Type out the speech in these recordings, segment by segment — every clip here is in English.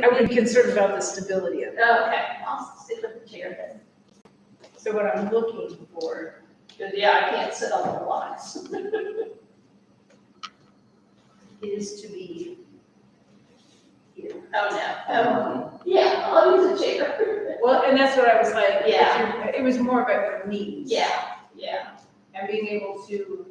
I would be concerned about the stability of it. Oh, okay, I'll stick with the chair then. So what I'm looking for, Because, yeah, I can't sit on the blocks. is to be here. Oh, no. Oh, yeah, I'll use a chair. Well, and that's what I was like. Yeah. It was more about your knees. Yeah, yeah. And being able to,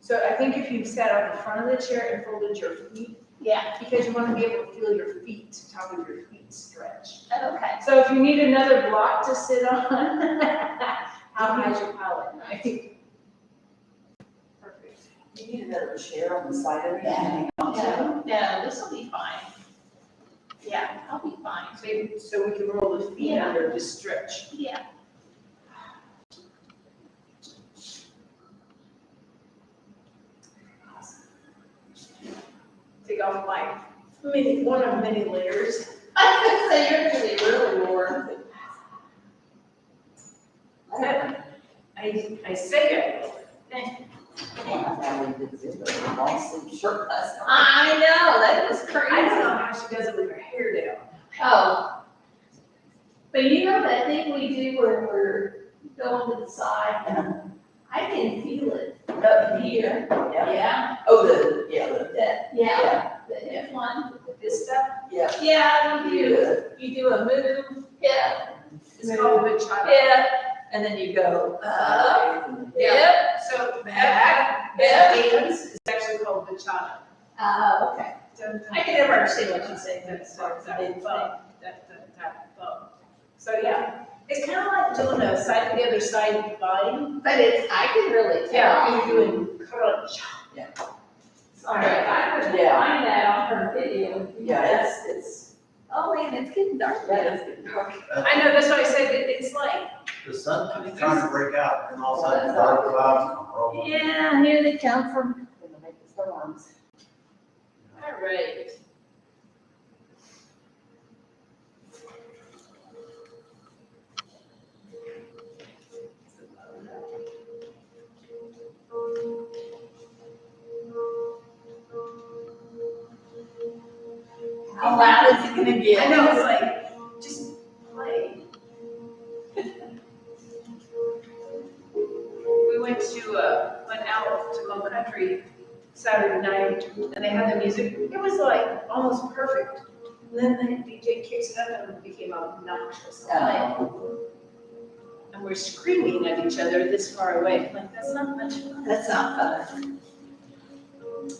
so I think if you sat on the front of the chair and folded your feet, Yeah, because you want to be able to feel your feet, top of your feet stretch. okay. So if you need another block to sit on, how high is your palate? Perfect. You need another chair on the side of it. Yeah. Yeah. No, this will be fine. Yeah, I'll be fine. So we can roll the feet Yeah. under to stretch. Yeah. Take off my one of many layers. I could say you're gonna be really warm. I say it. My family did this, but a long sleeve shirt last night. I know, that was crazy. I don't know how she does it with her hair down. Oh. But you know that thing we do where we're going to the side? I can feel it up here. Yeah. Yeah. Oh, yeah, Yeah, the hip one. This stuff, yeah. Yeah, You do a move, yeah, it's called bachata. yeah. and then you go, Yep. So Back, that dance is actually called bachata. Okay. I can never understand what you say, but it's hard. So yeah, it's kind of like doing a side to the other side body. But I can really tell. Yeah, you're doing crunch. All right, I would Yeah. find that on her video. yeah, it's, Oh man, it's getting dark. that is getting dark. I know, that's why I said it's like, The sun keeps trying to break out, and all of a sudden, dark clouds come rolling. Yeah, here they come from. Gonna make the storms. All right. How loud is it gonna get? I know, it's like, just play. We went out to Mo Country Saturday night, and they had the music. It was like almost perfect. And then the DJ kicks it up and it became obnoxious. And we're screaming at each other this far away. Like, that's not much fun. That's not fun.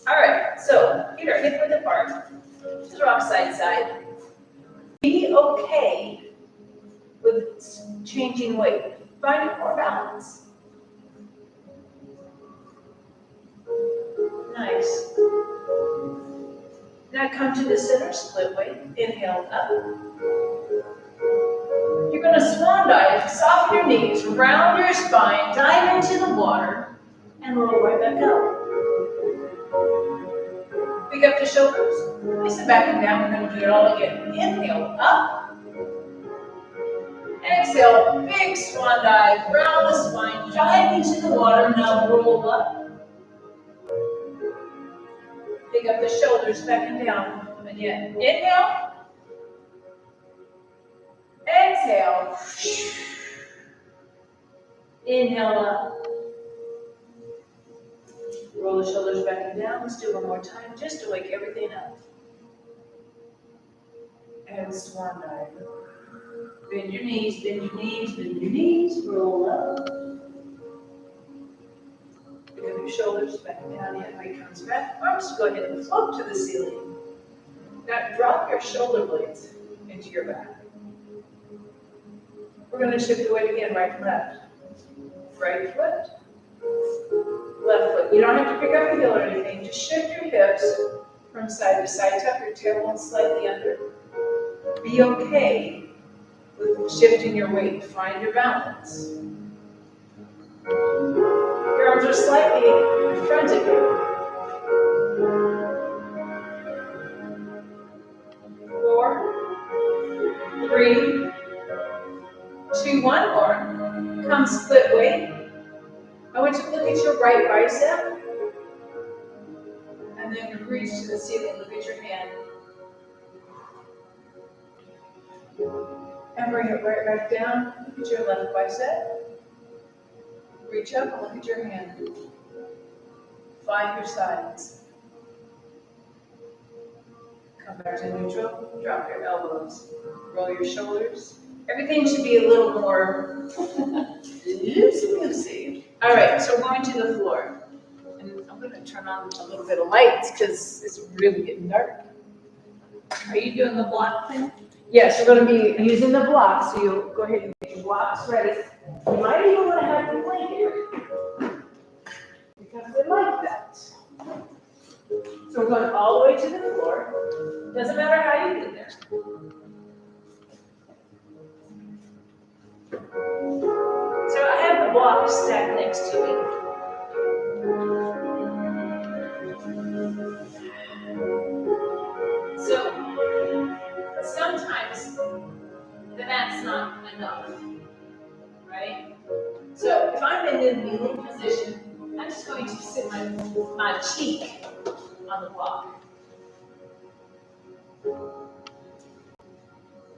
All right, so Peter, hip width apart. Just rock side to side. Be okay with changing weight. Find your core balance. Nice. Now come to the center, split weight. Inhale up. You're going to swan dive, soften your knees, round your spine, dive into the water, and roll right back up. Pick up the shoulders, place it back and down. We're going to do it all again. Inhale up. Exhale, big swan dive, round the spine, dive into the water. Now roll up. Pick up the shoulders, back and down. Again, inhale. Exhale. Inhale up. Roll the shoulders back and down. Let's do it one more time just to wake everything up. And swan dive. Bend your knees, bend your knees, bend your knees. Roll up. Pick up your shoulders back and down. The weight comes back. Arms go ahead and float to the ceiling. Now drop your shoulder blades into your back. We're going to shift the weight again, right and left. Right foot, left foot. You don't have to pick up a heel or anything. Just shift your hips from side to side. Tuck your tailbone slightly under. Be okay with shifting your weight. Find your balance. Your arms are slightly in front of you. 4, 3, 2, 1 more. Come split weight. I want you to look at your right bicep. And then reach to the ceiling. Look at your hand. And bring it right back down. Look at your left bicep. Reach up and look at your hand. Find your sides. Come back to neutral. Drop your elbows. Roll your shoulders. Everything should be a little more loosey-goosey. All right, so we're going to the floor. And I'm going to turn on a little bit of lights because it's really getting dark. Are you doing the block thing? Yes, we're going to be using the blocks, so you'll go ahead and get your blocks ready. You might even want to have your blanket because they like that. So we're going all the way to the floor. Doesn't matter how you get there. So I have the blocks stacked next to me. So sometimes the mat's not enough, right? So if I'm in the kneeling position, I'm just going to sit my cheek on the block.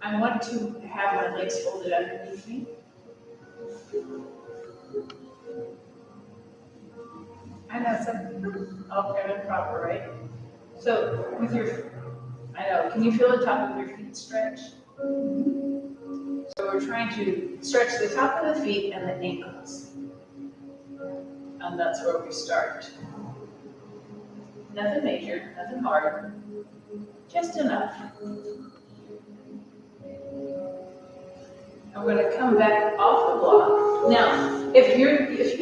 I want to have my legs folded underneath me. I know some all prim and proper, right? So with your, I know, can you feel the top of your feet stretch? So we're trying to stretch the top of the feet and the ankles. And that's where we start. Nothing major, nothing hard, just enough. I'm going to come back off the block. Now, if you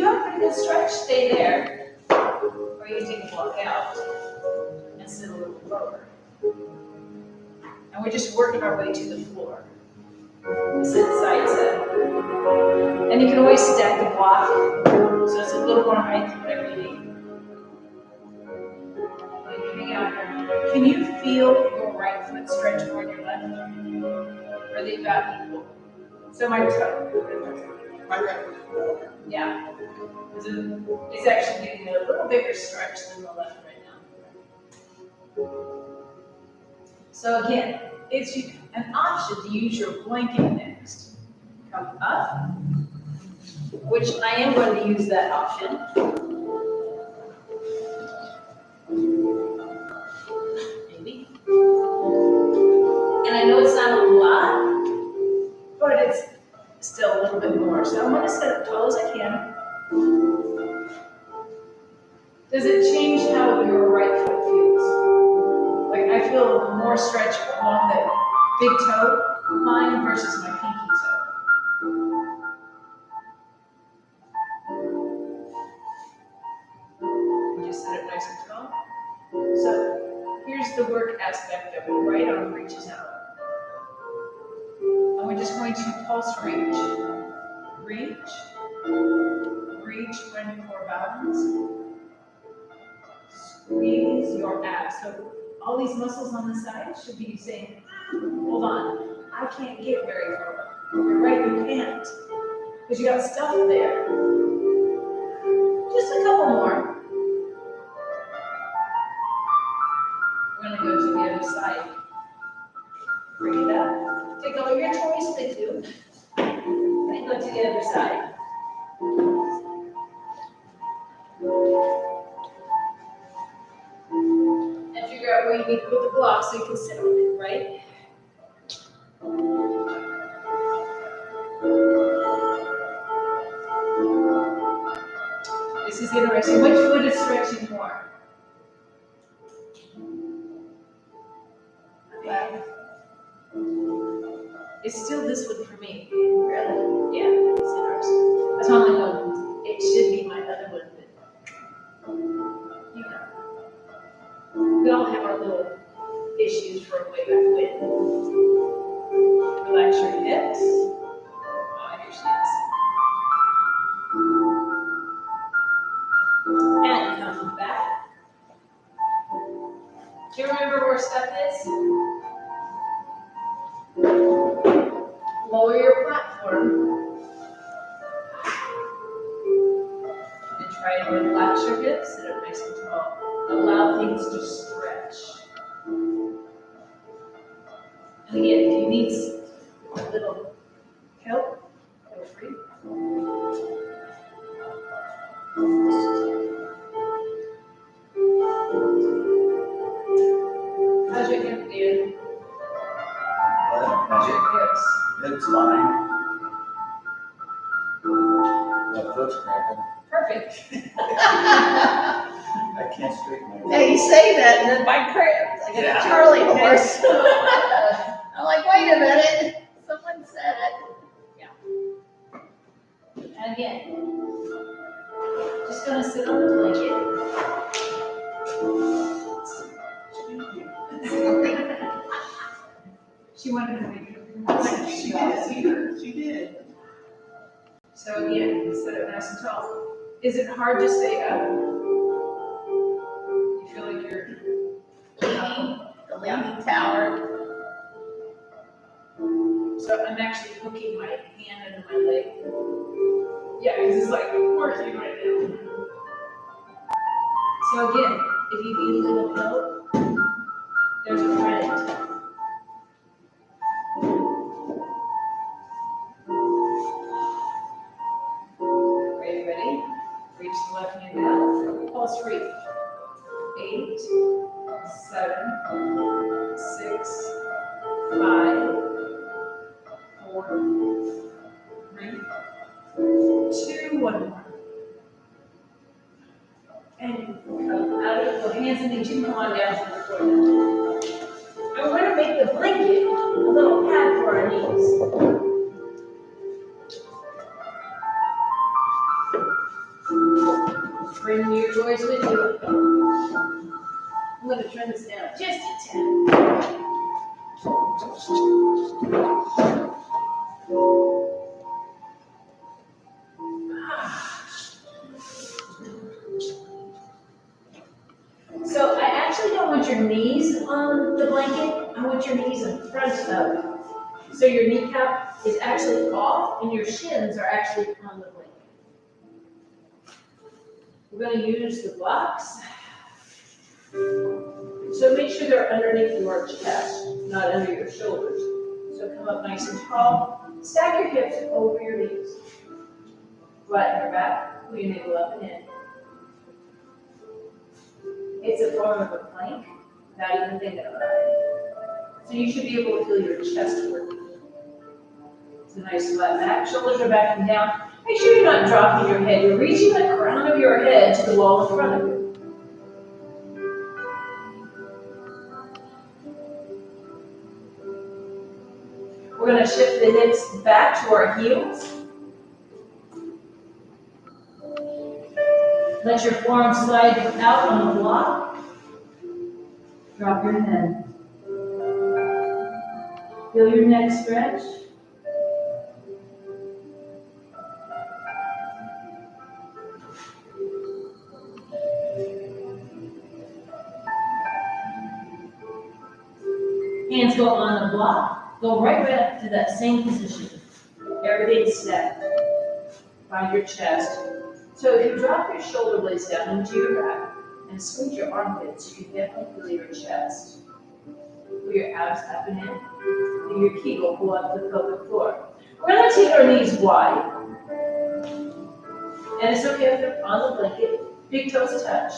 have a pretty good stretch, stay there, or you take the block out and sit a little lower. And we're just working our way to the floor. Sit side to. And you can always stack the block, so it's a little more height, whatever you need. Hang out here. Can you feel your right foot stretch toward your left? Or are they about equal? So my toe. My right foot. Yeah. It's actually getting a little bigger stretch than the left right now. So again, it's an option to use your blanket next. Come up, which I am going to use that option. Maybe. And I know it's not a lot, but it's still a little bit more. So I'm going to sit as tall as I can. Does it change how your right foot feels? Like I feel more stretch along the big toe line versus my pinky toe. Just sit up nice and tall. So here's the work aspect of it. Right arm reaches out. And we're just going to pulse reach. Reach. Reach when your core balance. Squeeze your abs. So all these muscles on the side should be saying, hold on, I can't get very far. You're right, you can't. Because you got stuff there. Just a couple more. We're going to go to the other side. Bring it up. Take all your toys with you. And go to the other side. And figure out where you need to put the block so you can sit on it, right? This is interesting. Which foot is stretching more? Okay. It's still this one for me. Really? Yeah, it's interesting. That's why I'm like, it should be my other one, but you know. We all have our little issues from way back when. Relax your hips. Oh, here she is. And come back. Do you remember where stuff is? Lower your platform. And try to relax your hips, sit up nice and tall. Allow things to stretch. And again, if you need a little other hip in, But watch your hips. it's fine. My foot's cramping. Perfect. I can't straighten my. Now you say that, and then my cramps, I get a Charlie horse. I'm like, wait a minute, someone said it. And again, just gonna sit on the blanket. She wanted to make it. She did. So again, sit up nice and tall. Is it hard to stay up? You feel like you're The leaning tower. So I'm actually hooking my hand under my leg. Yeah, because it's like working right now. So again, if you need a little help, there's a friend. Are you ready? Reach the left hand out. Pulse reach. 8, 7, 6, 5, 4, 3, 2, 1 more. And come out of the hands and knees, you come on down to the floor now. And we're going to make the blanket a little pad for our knees. Bring your toys with you. I'm going to turn this down just a tad. So I actually don't want your knees on the blanket. I want your knees in front of it. So your kneecap is actually off and your shins are actually on the blanket. We're going to use the blocks. So make sure they're underneath your chest, not under your shoulders. So come up nice and tall. Stack your hips over your knees. Flatten your back, pull your navel up and in. It's a form of a plank, without even thinking about it. So you should be able to feel your chest working. It's a nice flat back. Shoulders are backing down. Make sure you're not dropping your head. You're reaching the crown of your head to the wall in front of you. We're going to shift the hips back to our heels. Let your forearm slide out on the block. Drop your head. Feel your neck stretch. Hands go on the block. Go right back to that same position. Everything's stacked. Find your chest. So if you drop your shoulder blades down into your back and squeeze your armpits, you can definitely feel your chest. Pull your abs up and in. And your kegel pull up the pelvic floor. We're going to take our knees wide. And it's okay if they're on the blanket. Big toes touch.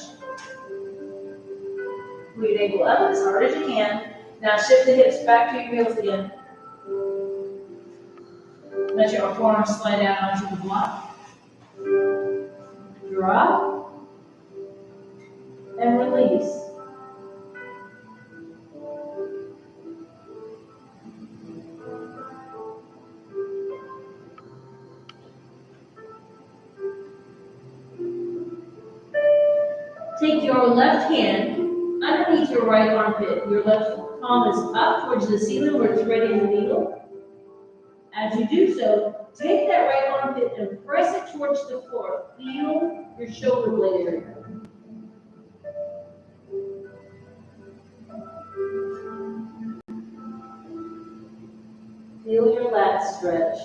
Pull your navel up as hard as you can. Now shift the hips back to your heels again. Let your forearms slide down onto the block. Drop. And release. Take your left hand underneath your right armpit. Your left palm is up towards the ceiling where it's threading the needle. As you do so, take that right armpit and press it towards the floor. Feel your shoulder blade area. Feel your lats stretch.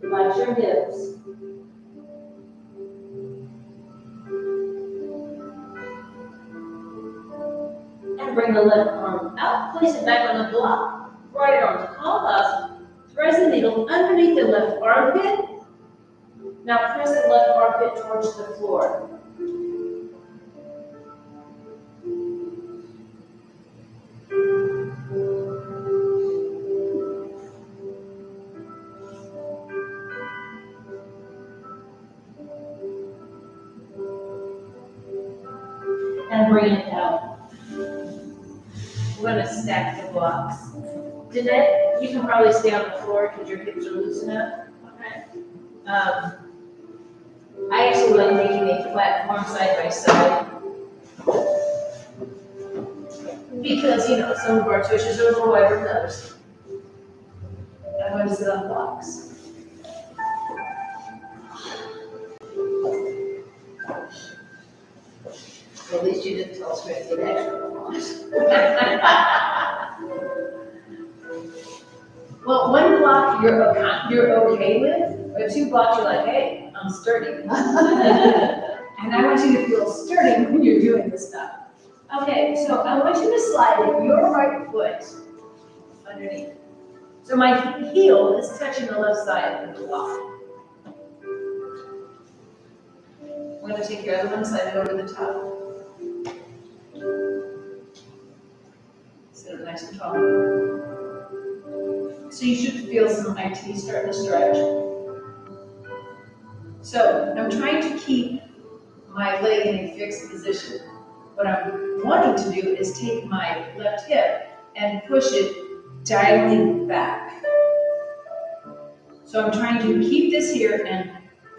Relax your hips. And bring the left arm out. Place it back on the block. Right arm palm up. Press the needle underneath the left armpit. Now press the left armpit towards the floor. 4, we're gonna stack the blocks. Danette, you can probably stay on the floor because your hips are loose enough. Okay. I actually like making a platform side by side. Because, you know, some of our tushes are a little wider than others. I'm going to sit on blocks. Well, at least you didn't tell us we had to get extra ones. Well, one block you're okay with, but two blocks you're like, hey, I'm sturdy. And I want you to feel sturdy when you're doing this stuff. Okay, so I want you to slide your right foot underneath. So my heel is touching the left side of the block. We're gonna take your other one, slide it over the top. Sit up nice and tall. So you should feel some IT starting to stretch. So I'm trying to keep my leg in a fixed position. What I'm wanting to do is take my left hip and push it diagonally back. So I'm trying to keep this here and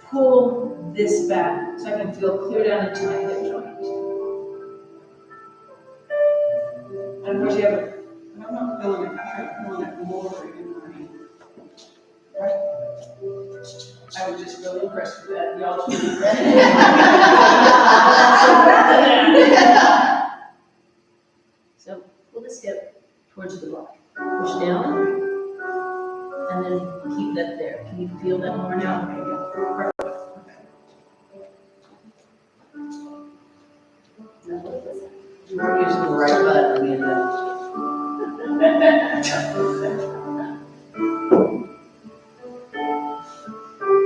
pull this back so I can feel clear down into my hip joint. And of course you have a I'm not feeling it, I'm feeling it more in my, I was just really impressed with that. Y'all should be So pull this hip towards the block. Push down. And then keep that there. Can you feel that more now? You were using the right button, Amanda.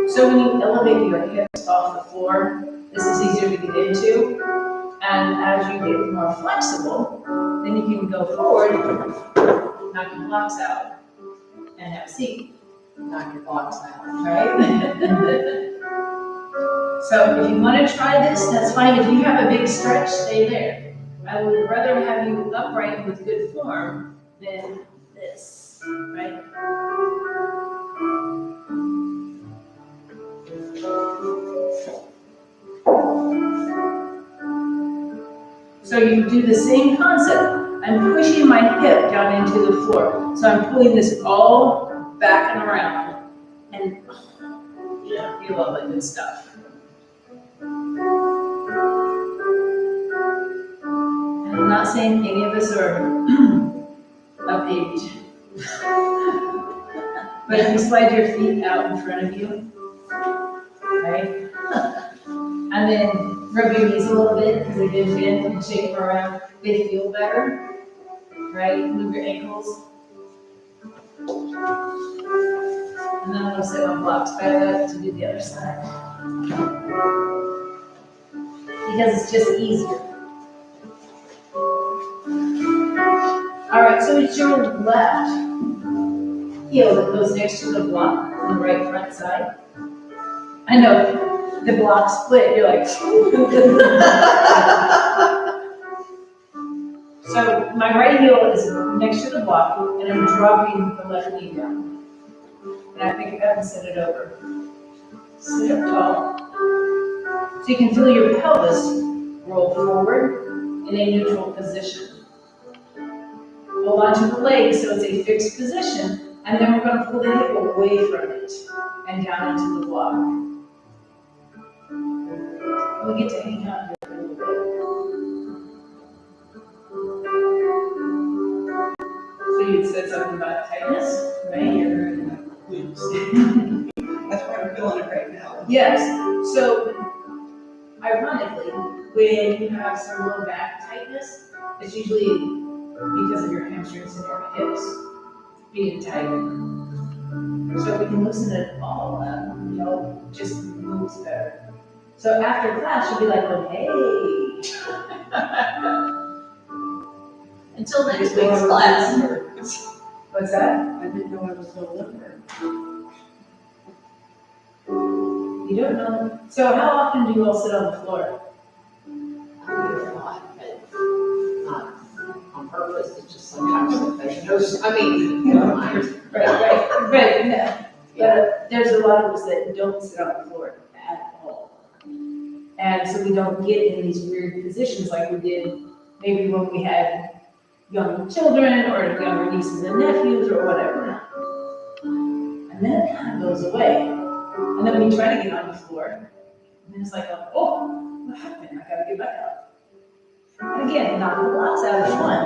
So when you elevate your hips off the floor, this is easier to get into. And as you get more flexible, then you can go forward, knock your blocks out, and have a seat. Knock your blocks out. Right? So if you want to try this, that's fine. If you have a big stretch, stay there. I would rather have you upright with good form than this, right? So you do the same concept. I'm pushing my hip down into the floor. So I'm pulling this all back and around. And yeah, you love that good stuff. And I'm not saying any of us are of age. But if you slide your feet out in front of you, right? And then rub your knees a little bit because they get bent and shake them around. They feel better, right? Move your ankles. And then I'm going to set my blocks back up to do the other side. Because it's just easier. All right, so it's your left heel that goes next to the block on the right front side. I know, the block split, you're like, So my right heel is next to the block, and I'm dropping the left knee down. And I pick it up and set it over. Sit up tall. So you can feel your pelvis roll forward in a neutral position. Hold onto the leg so it's a fixed position, and then we're going to pull the hip away from it and down into the block. And we get to hang out here for a little bit. So you'd said something about tightness, right? that's why I'm feeling it right now. Yes. So ironically, when you have some low back tightness, it's usually because of your hamstrings and your hips being tight. So we can loosen it all up, you know, just moves better. So after class, you'll be like, well, hey. Until next week's class. What's that? I didn't know I was so limber. You don't know. So how often do you all sit on the floor? I do a lot, but not on purpose, it's just sometimes that there's no, I mean, never mind. Right, no. But there's a lot of us that don't sit on the floor at all. And so we don't get in these weird positions like we did maybe when we had young children or younger nieces and nephews or whatever. And then it kind of goes away. And then we try to get on the floor. And it's like, oh, what happened? I gotta get back up. And again, knock the blocks out of one.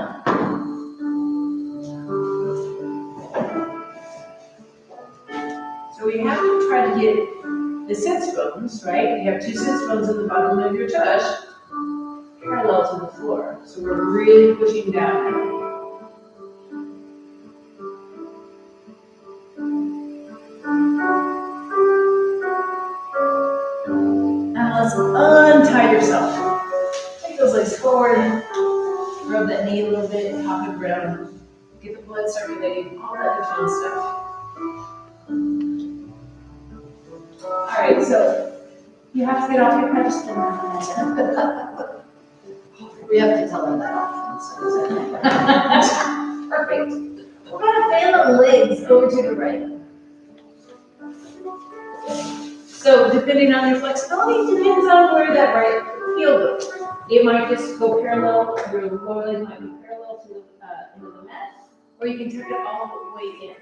So we have to try to get the sits bones, right? We have 2 sits bones at the bottom of your tush, parallel to the floor. So we're really pushing down. And let's untie yourself. Take those legs forward, rub that knee a little bit, hop it around, get the blood circulating, all that good fun stuff. All right, so you have to get off your pedestal now. We have to tell her that often, so Perfect. We're gonna fan the legs over to the right. So depending on your flexibility, depends on where that right heel goes. It might just go parallel, your lower leg might be parallel to the end of the mat, or you can tuck it all the way in.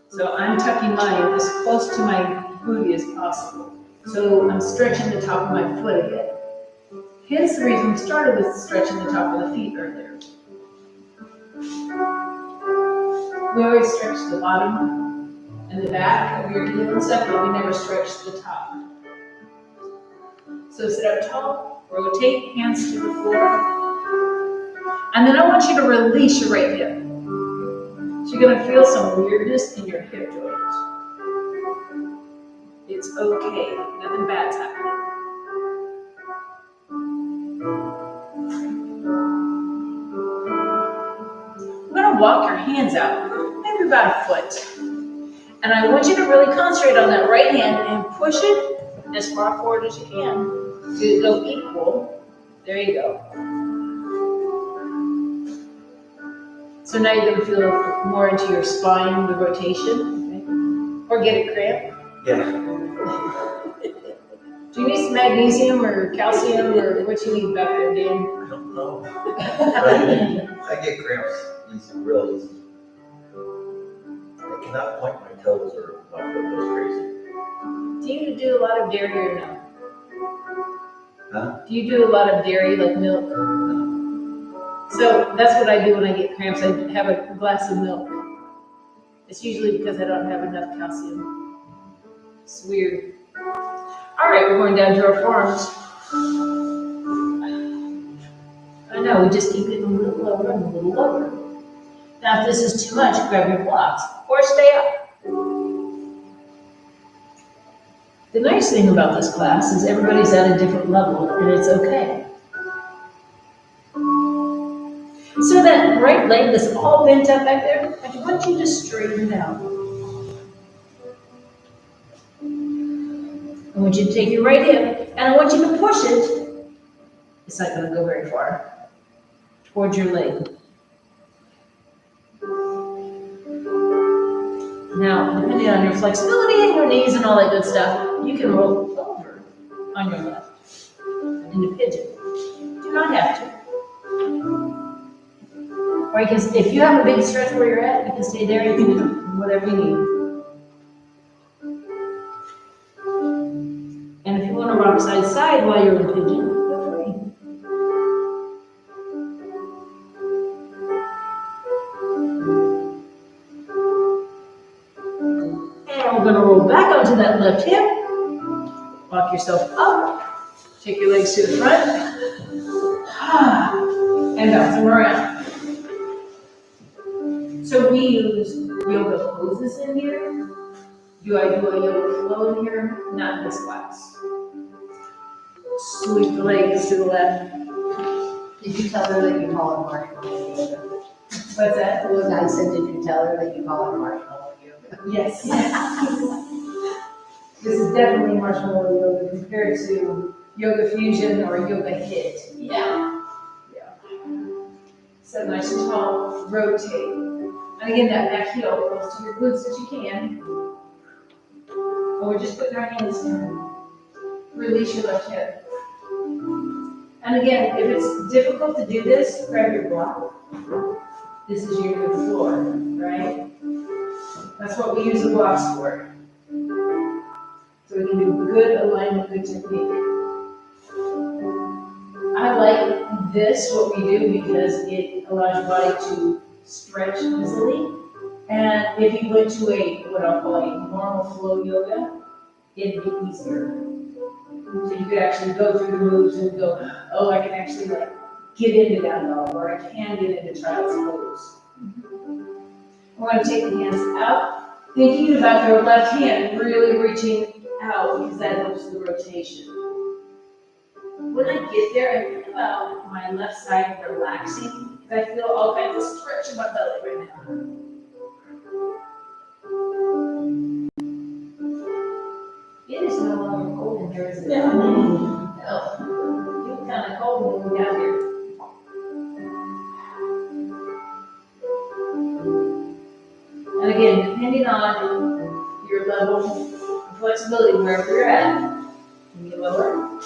So I'm tucking mine as close to my booty as possible. So I'm stretching the top of my foot again. Hence the reason we started with stretching the top of the feet earlier. We always stretch the bottom and the back of your heel and stuff, but we never stretch the top. So sit up tall, rotate, hands to the floor. And then I want you to release your right hip. So you're gonna feel some weirdness in your hip joint. It's okay, nothing bad's happening. I'm gonna walk your hands out, maybe about a foot. And I want you to really concentrate on that right hand and push it as far forward as you can to go equal. There you go. So now you're gonna feel more into your spine, the rotation, okay? Or get a cramp. Yeah. Do you need some magnesium or calcium or what you need back there, Dan? I don't know. I get cramps easy, real easy. I cannot point my toes or my foot goes crazy. Do you do a lot of dairy or no? Huh? Do you do a lot of dairy, like milk? So that's what I do when I get cramps. I have a glass of milk. It's usually because I don't have enough calcium. It's weird. All right, we're going down to our forearms. I know, we just keep getting a little lower and a little lower. Now, if this is too much, grab your blocks or stay up. The nice thing about this class is everybody's at a different level, and it's okay. So that right leg that's all bent up back there, I want you to straighten it out. I want you to take your right hip, and I want you to push it. It's not going to go very far. Towards your leg. Now, depending on your flexibility and your knees and all that good stuff, you can roll over on your left into pigeon. Do not have to. Or you can, if you have a big stretch where you're at, you can stay there. You can do whatever you need. And if you want to rock side to side while you're in pigeon, feel free. And we're going to roll back onto that left hip. Walk yourself up. Take your legs to the front. And bounce them around. So we use yoga poses in here. Do I do a yoga flow in here? Not in this class. Sweep the legs to the left. Did you tell her that you call it marshmallow yoga? What's that? The one guy said, did you tell her that you call it marshmallow yoga? Yes. This is definitely marshmallow yoga compared to yoga fusion or yoga hit. Yeah. Sit nice and tall, rotate. And again, that back heel close to your glutes as you can. Or just put your hands in. Release your left hip. And again, if it's difficult to do this, grab your block. This is your good floor, right? That's what we use the blocks for. So we can do good alignment, good technique. I like this, what we do, because it allows your body to stretch easily. And if you went to what I'll call a normal flow yoga, it'd be easier. So you could actually go through the moves and go, oh, I can actually get into down dog, or I can get into child's pose. We're going to take the hands out, thinking about your left hand, really reaching out because that helps the rotation. When I get there, I think about my left side relaxing, because I feel all kinds of stretch in my belly right now. It is no longer cold in here, is it? No. It was kind of cold when we got here. And again, depending on your level of flexibility, wherever you're at, can you lower?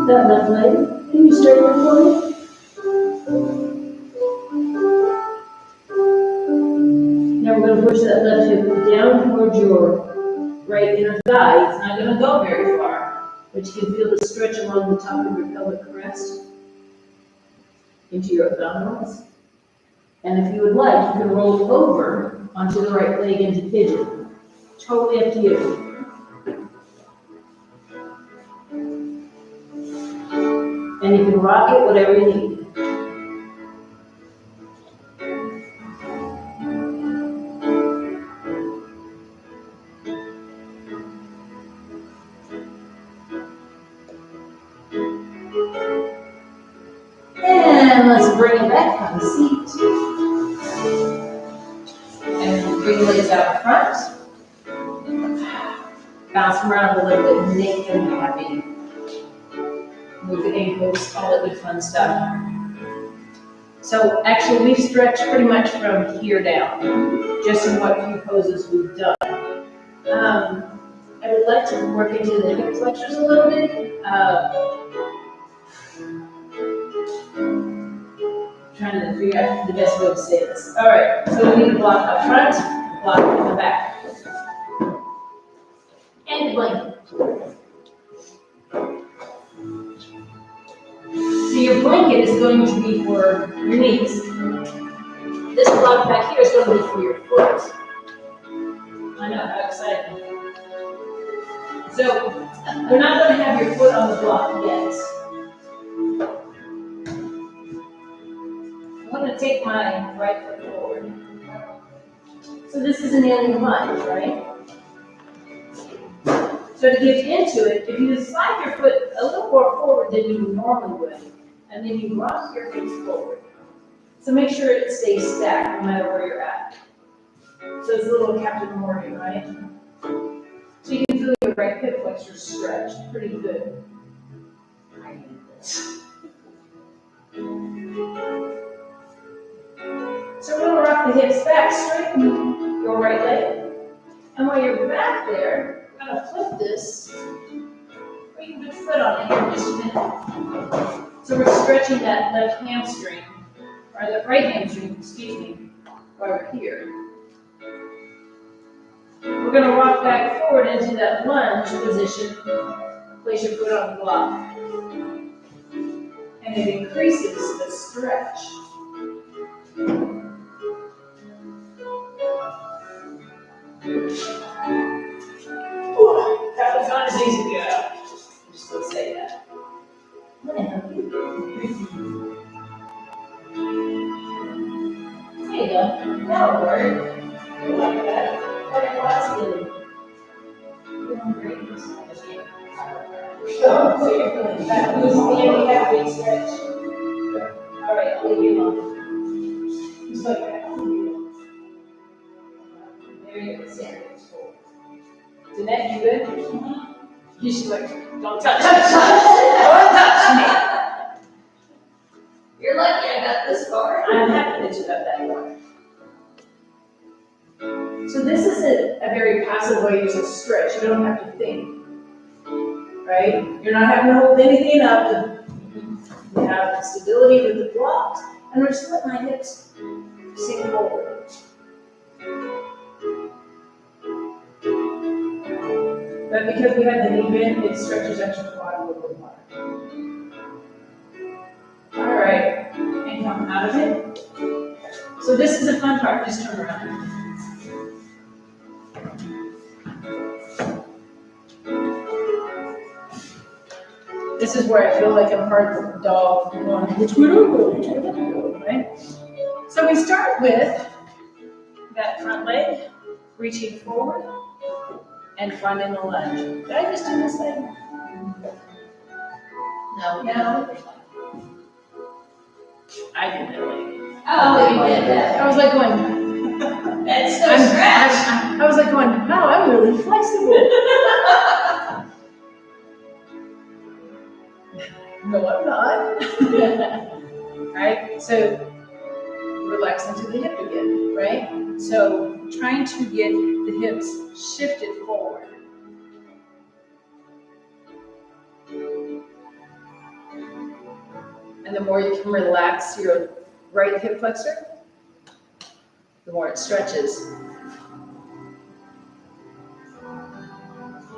That left leg, can you straighten it for me? Now we're going to push that left hip down towards your right inner thigh. It's not going to go very far, but you can feel the stretch along the top of your pelvic crest into your abdominals. And if you would like, you can roll over onto the right leg into pigeon. Totally up to you. And you can rock it whatever you need. And let's bring it back on the seat. And bring the legs out front. Bounce them around a little bit, make them happy. Move the ankles, all that good fun stuff. So actually we've stretched pretty much from here down, just in what few poses we've done. I would like to work into the hip flexors a little bit. Trying to figure out the best way to say this. All right, so we need a block up front, block in the back. And the blanket. So your blanket is going to be for your knees. This block back here is going to be for your foot. I know, how exciting. So, we're not going to have your foot on the block yet. I'm going to take my right foot forward. So this is an kneeling lunge, right? So to get into it, if you slide your foot a little more forward than you normally would, and then you rock your hips forward. So make sure it stays stacked no matter where you're at. So it's a little Captain Morgan, right? So you can feel your right hip flexor stretch pretty good. I need this. So we're going to rock the hips back, straighten your right leg. And while you're back there, I'm going to flip this. Or you can put your foot on it here in just a minute. So we're stretching that left hamstring, or the right hamstring, excuse me, while we're here. We're going to rock back forward into that lunge position. Place your foot on the block. And it increases the stretch. Ooh, that was not as easy to get out. I'm just going to say that. I'm going to help you. There you go. That'll work. Like that. Okay, well, that's good. feeling great. So you're feeling that loose and you have a big stretch. All right, I'll leave you alone. Just like that. There you go, Sarah. Jeanette, you good? You should like, don't touch me. Don't touch me. You're lucky I got this far. I'm happy that you got that far. So this is a very passive way to stretch. You don't have to think, right? You're not having to hold anything up. You have stability with the blocks, and we're just letting my hips sink forward. But because we have the knee bend, it stretches extra quad a little bit more. All right, and come out of it. So this is the fun part. Just turn around. This is where I feel like I'm part of the dog, going, which way do I go, right? So we start with that front leg, reaching forward, and front in the lunge. Did I just do this thing? No. I did that leg. Oh, you did that. I was like going, That's no stretch. I was like going, wow, I'm really flexible. No, I'm not. Right? So relax into the hip again, right? So trying to get the hips shifted forward. And the more you can relax your right hip flexor, the more it stretches.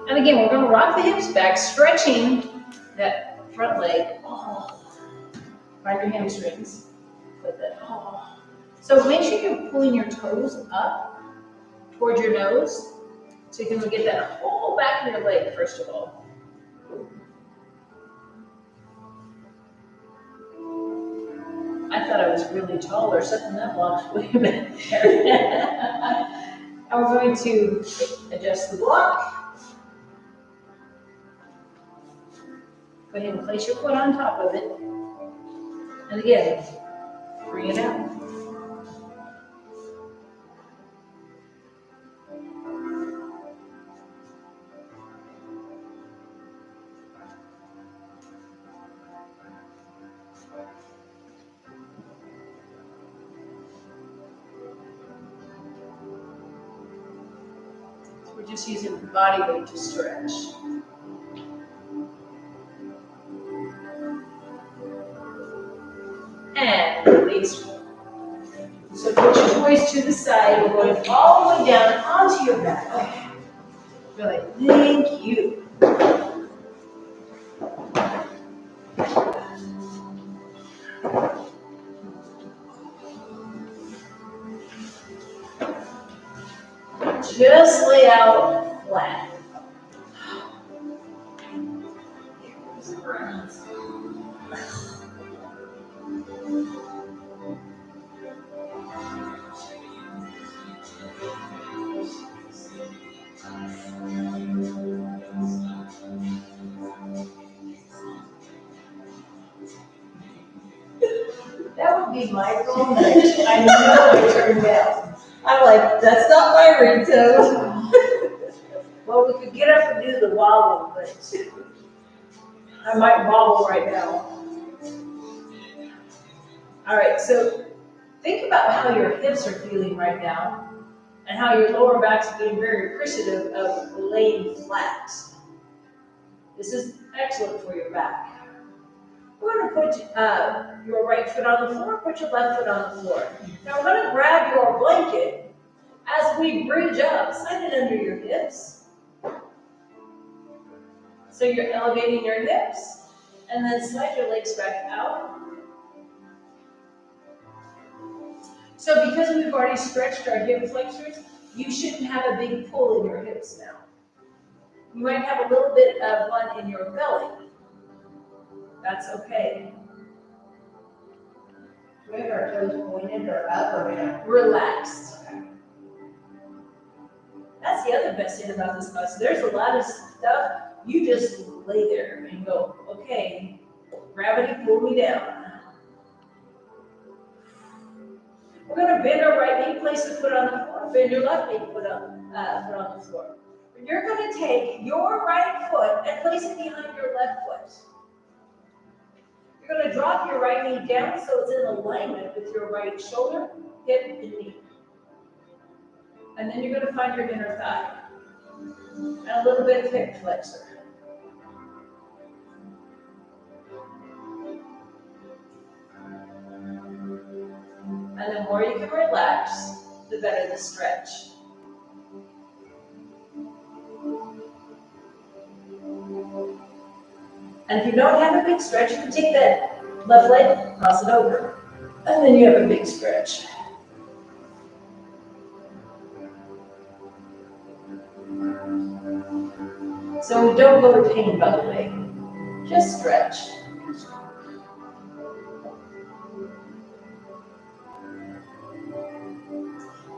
And again, we're going to rock the hips back, stretching that front leg. Oh. Find your hamstrings. Put that. Oh. So make sure you're pulling your toes up towards your nose, so you can get that whole back of your leg first of all. I thought I was really tall or something. That block's way back there. And we're going to adjust the block. Go ahead and place your foot on top of it. And again, bring it out. We're just using body weight to stretch. And release. So put your toes to the side. We're going all the way down onto your back. You're like, thank you. Just lay out flat. That would be my goal, but I know I turned down. I'm like, that's not my ringtone. Well, we could get up and do the wobble, but I might wobble right now. All right, so think about how your hips are feeling right now and how your lower back's being very appreciative of laying flat. This is excellent for your back. We're going to put your right foot on the floor, put your left foot on the floor. Now we're going to grab your blanket as we bridge up, slide it under your hips. So you're elevating your hips, and then slide your legs back out. So because we've already stretched our hip flexors, you shouldn't have a big pull in your hips now. You might have a little bit of one in your belly. That's okay. Where are toes pointed or up or down? Relaxed. That's the other best thing about this class. There's a lot of stuff, you just lay there and go, okay, gravity pull me down. We're gonna bend our right knee, place the foot on the floor, bend your left knee, foot on the floor. You're gonna take your right foot and place it behind your left foot. You're gonna drop your right knee down so it's in alignment with your right shoulder, hip, and knee. And then you're gonna find your inner thigh. And a little bit of hip flexor. And the more you can relax, the better the stretch. And if you don't have a big stretch, you can take that left leg, cross it over, and then you have a big stretch. So don't go with pain, by the way. Just stretch.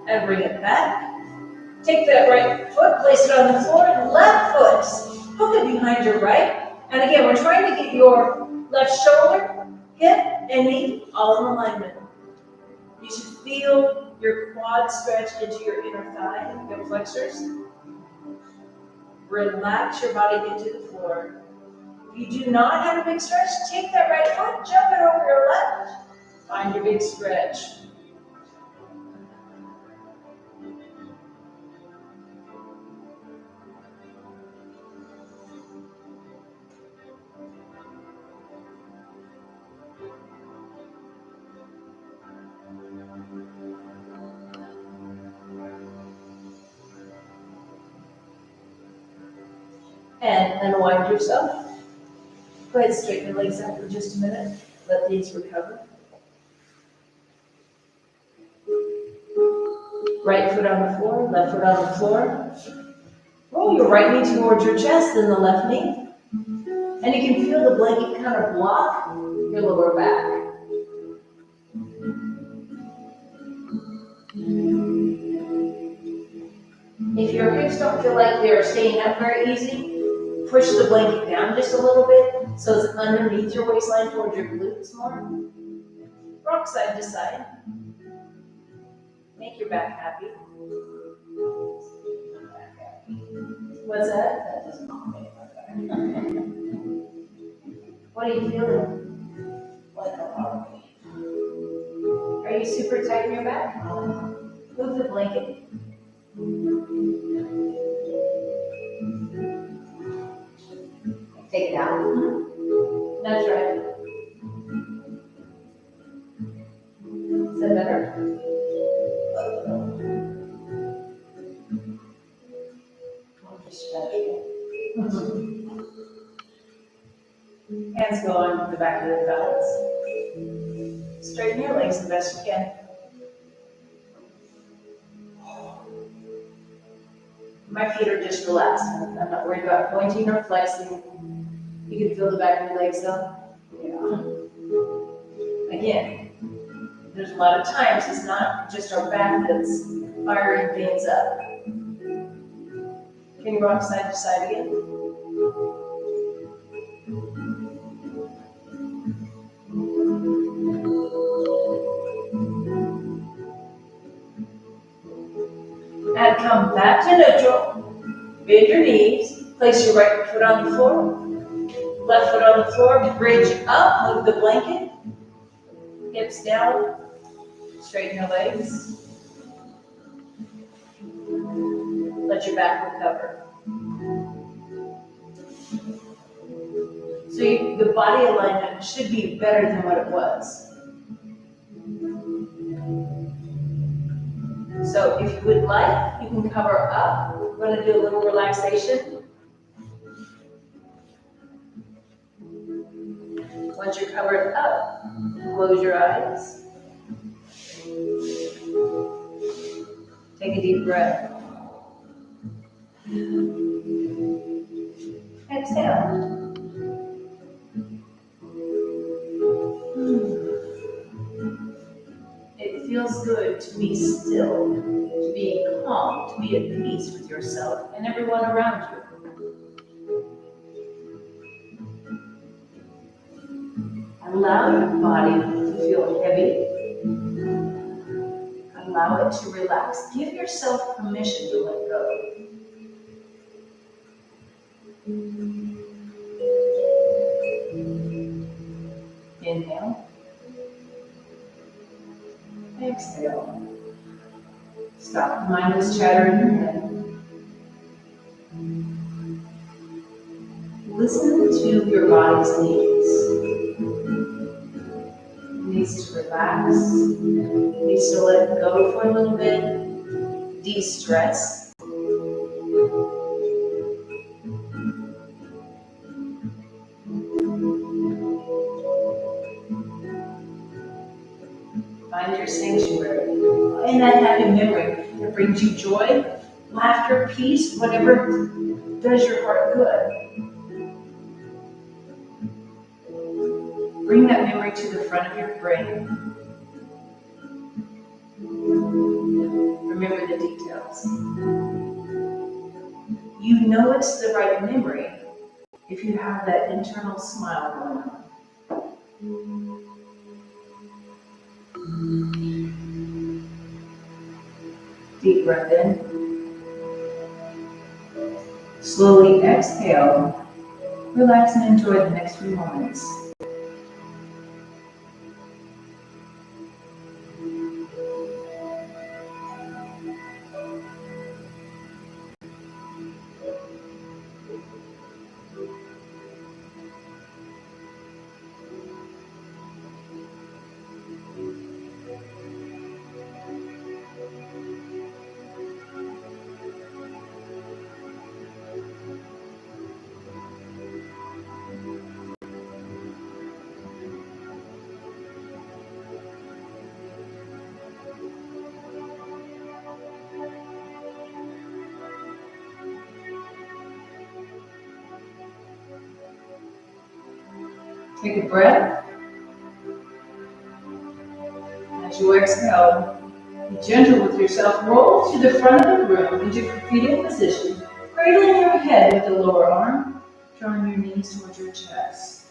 And bring it back. Take that right foot, place it on the floor, and left foot, hook it behind your right. And again, we're trying to get your left shoulder, hip, and knee all in alignment. You should feel your quad stretch into your inner thigh, your flexors. Relax your body into the floor. If you do not have a big stretch, take that right foot, jump it over your left, find your big stretch. And unwind yourself. Go ahead, straighten your legs out for just a minute. Let these recover. Right foot on the floor, left foot on the floor. Roll your right knee towards your chest and the left knee. And you can feel the blanket kind of block your lower back. If your hips don't feel like they're staying up very easy, push the blanket down just a little bit so it's underneath your waistline towards your glutes more. Rock side to side. Make your back happy. What's that? That does not make my back. What are you feeling? Like a heartbeat. Are you super tight in your back? Move the blanket. Take it out. That's right. Is that better? Hands go on the back of the thighs. Straighten your legs the best you can. My feet are just relaxed. I'm not worried about pointing or flexing. You can feel the back of your legs though. Yeah. Again, there's a lot of times it's not just our back that's firing things up. Can you rock side to side again? And come back to neutral. Bend your knees. Place your right foot on the floor. Left foot on the floor. Bridge up. Move the blanket. Hips down. Straighten your legs. Let your back recover. So the body alignment should be better than what it was. So if you would like, you can cover up. We're going to do a little relaxation. Once you're covered up, close your eyes. Take a deep breath. Exhale. It feels good to be still, to be calm, to be at peace with yourself and everyone around you. Allow your body to feel heavy. Allow it to relax. Give yourself permission to let go. Inhale. Exhale. Stop mindless chatter in your head. Listen to your body's needs. It needs to relax. It needs to let go for a little bit. De-stress. Find your sanctuary. In that happy memory that brings you joy, laughter, peace, whatever does your heart good. Bring that memory to the front of your brain. Remember the details. You know it's the right memory if you have that internal smile going on. Deep breath in. Slowly exhale. Relax and enjoy the next few moments. Take a breath. As you exhale, be gentle with yourself. Roll to the front of the room into fetal position, cradling your head with the lower arm, drawing your knees towards your chest.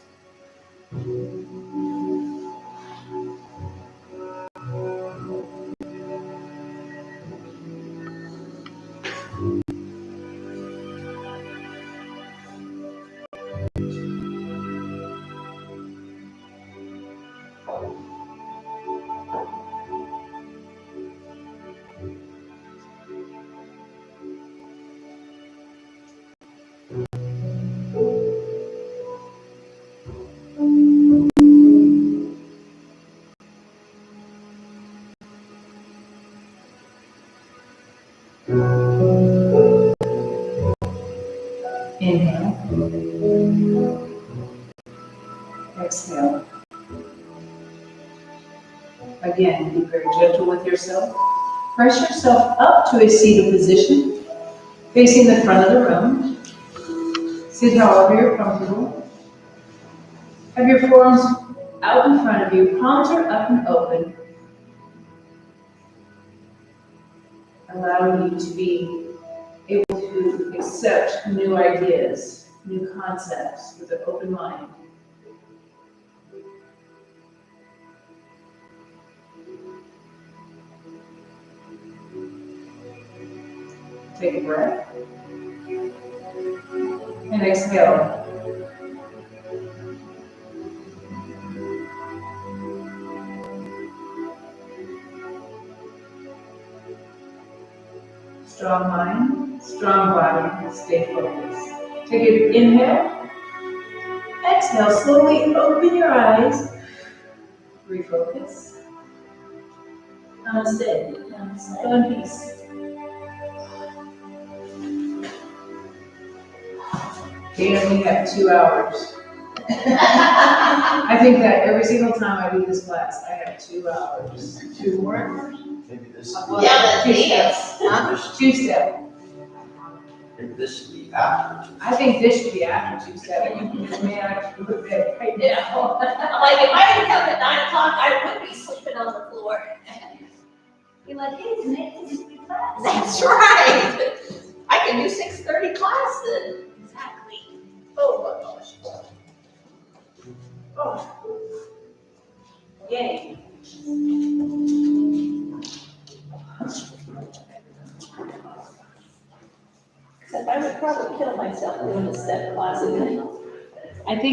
Inhale. Exhale. Again, be very gentle with yourself. Press yourself up to a seated position, facing the front of the room. Sit however you're comfortable. Have your forearms out in front of you, palms are up and open, allowing you to be able to accept new ideas, new concepts with an open mind. Take a breath and exhale. Strong mind, strong body, stay focused. Take an inhale. Exhale, slowly open your eyes. Refocus. Namaste. Go in peace. Okay, I only have 2 hours. I think that every single time I do this class, I have 2 hours. 2 more hours? Maybe this, Well, Yeah, but 2 steps. this, 2 step. maybe this should be after. I think this should be after 2 step. You can just man, I can put that right Yeah. now. I'm like, if I didn't come at 9 o'clock, I would be sleeping on the floor. like, hey, tonight can just be class. That's right. I can do 6:30 class then. Exactly. Oh, my gosh. Oh. Yay. Except I would probably kill myself doing a step class again. I think